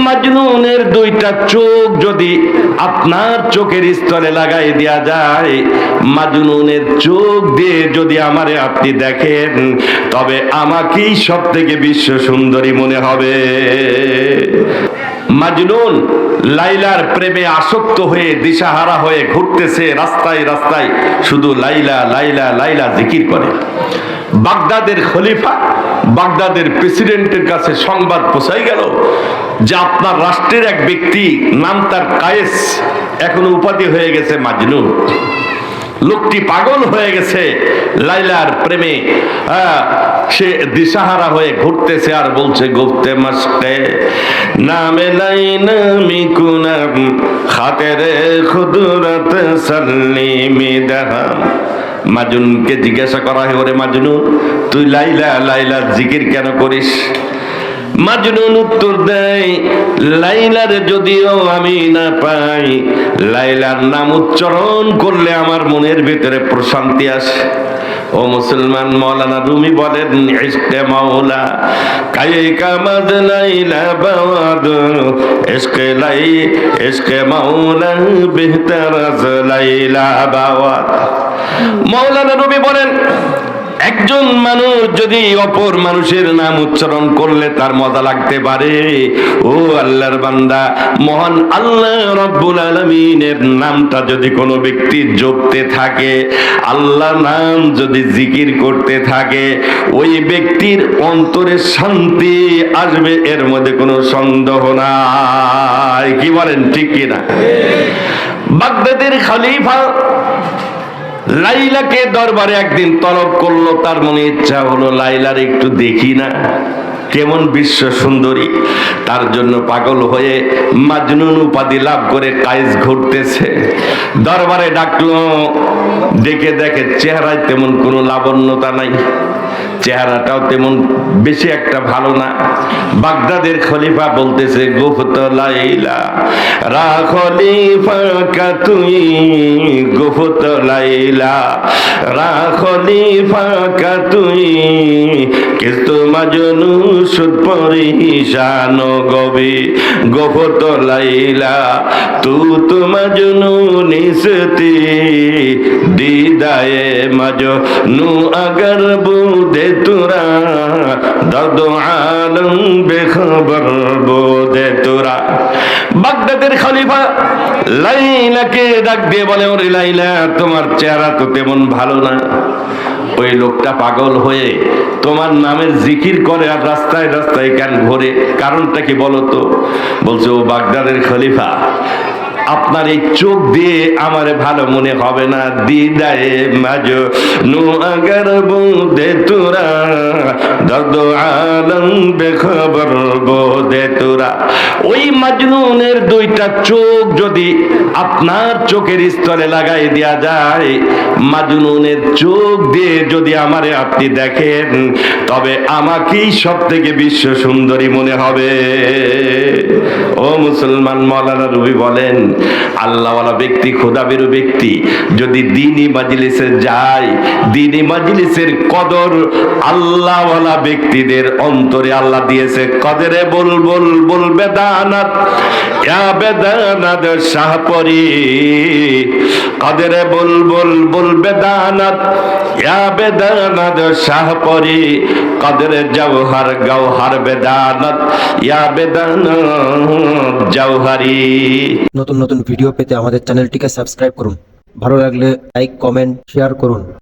মাজনুনের দুইটা চোখ যদি আপনার চোখের স্থলে লাগাই দেয়া যায়, মাজনুনের চোখ দিয়ে যদি আমারে আপনি দেখেন, তবে আমাকেই সব থেকে বিশ্ব সুন্দরী মনে হবে। মাজনুন লাইলার প্রেমে আসক্ত হয়ে দিশাহারা হয়ে ঘুরতেছে রাস্তায় রাস্তায়, শুধু লাইলা লাইলা লাইলা জিকির করে। বাগদাদের খলিফা, বাগদাদের প্রেসিডেন্টের কাছে সংবাদ পৌঁছাই গেল যে আপনার রাষ্ট্রের এক ব্যক্তি, নাম তার কায়েস, এখন উপাধি হয়ে গেছে মাজনুন। লোকটি পাগল হয়ে গেছে লাইলার প্রেমে, সে দিশাহারা হয়ে ঘুরতেছে আর বলছে গুপ্তে মস্তে নামে লাইনা মিকুনাম খাতেরে খুদরত সাল্লিমি দাহাম। মাজনুনকে জিজ্ঞাসা করা হয়, ওরে মাজনুন, তুই লাইলা লাইলা জিকির কেন করিস? মাজনুন উত্তর দেয়, লাইলার যদিও আমি না পাই, লাইলার নাম উচ্চারণ করলে আমার মনের ভিতরে প্রশান্তি আসে। ও মুসলমান, মৌলানা রুমি বলেন, ইশকে মাওলা কায়ে কামাদ লাইলা বাওয়াদ, ইশকে মাওলা বেহতর আজ লাইলা বাওয়াদ। মৌলানা রুমি বলেন, একজন মানুষ যদি অপর মানুষের নাম উচ্চারণ করলে তার মজা লাগতে পারে, ও আল্লাহর বান্দা, মহান আল্লাহ রব্বুল আলামিনের নামটা যদি কোনো ব্যক্তি জপতে থাকে, আল্লাহর নাম যদি জিকির করতে থাকে, ওই ব্যক্তির অন্তরে শান্তি আসবে, এর মধ্যে কোনো সন্দেহ নাই। কি বলেন, ঠিক কিনা? বাগদাদের খলিফা লাইলাকে দরবারে একদিন তলব করলো, তার মনে ইচ্ছা হলো লাইলার একটু দেখি না, কেমন বিশ্ব সুন্দরী। তার জন্য পাগল হয়ে মাজনুন উপাধি লাভ করে কায়েস ঘুরতেছে। দরবারে ডাকলো, ডেকে দেখে চেহারায় তেমন কোনো লাবণ্যতা নাই, চেহারাটাও তেমন বেশি একটা ভালো না। বাগদাদের খলিফা বলতেছে, গুফত লাইলা রা খলিফা কা তুই, গুফত লাইলা রা খলিফা কা তুই, কিস্তু মাজনু সুদ পরিশান গবি, গুফত লাইলা তু তো মাজনু নিসতি, দিদায়ে মাজনু আগার বুদে তোরা, দর্দ আলম বেখবর বোধে তোরা। বাগদাদের খলিফা লাইলাকে ডাক দিয়ে বলে, ওরে লাইলা, তোমার চেহারা তো তেমন ভালো না। ওই লোকটা পাগল হয়ে তোমার নামের জিকির করে আর রাস্তায় রাস্তায় কেন ঘোরে, কারণটা কি বলো তো? বলছে, ও বাগদাদের খলিফা, আপনার এই চোখ দিয়ে আমারে ভালো মনে হবে না, দিদায়ে মাজনু আগার বুদে তোরা, দর্দ আলম বেখবর বোধে তোরা। ওই মাজনুনের দুইটা চোখ যদি আপনার চোখের স্থলে লাগাই দেয়া যায়, মাজনুনের চোখ দিয়ে যদি আমারে আপনি দেখেন, তবে আমাকেই সব থেকে বিশ্ব সুন্দরী মনে হবে। ও মুসলমান, মৌলানা রুবি বলেন, আল্লাহওয়ালা ব্যক্তি, খোদাবেরু ব্যক্তি যদি দ্বীনি মাজলিসে যায়, দ্বীনি মাজলিসের কদর আল্লাহওয়ালা ব্যক্তিদের অন্তরে আল্লাহ দিয়েছে। কদরে বুলবুল বুল বেদানাত, ইয়া বেদানাত শাহপরি, কদরে বুলবুল বুল বেদানাত, ইয়া বেদানাত শাহপরি, কদরে জওহর গওহর বেদানাত, ইয়া বেদানাত জওহরি। নতুন নতুন ভিডিও পেতে আমাদের চ্যানেলটিকে সাবস্ক্রাইব করুন। ভালো লাগলে লাইক, কমেন্ট, শেয়ার করুন।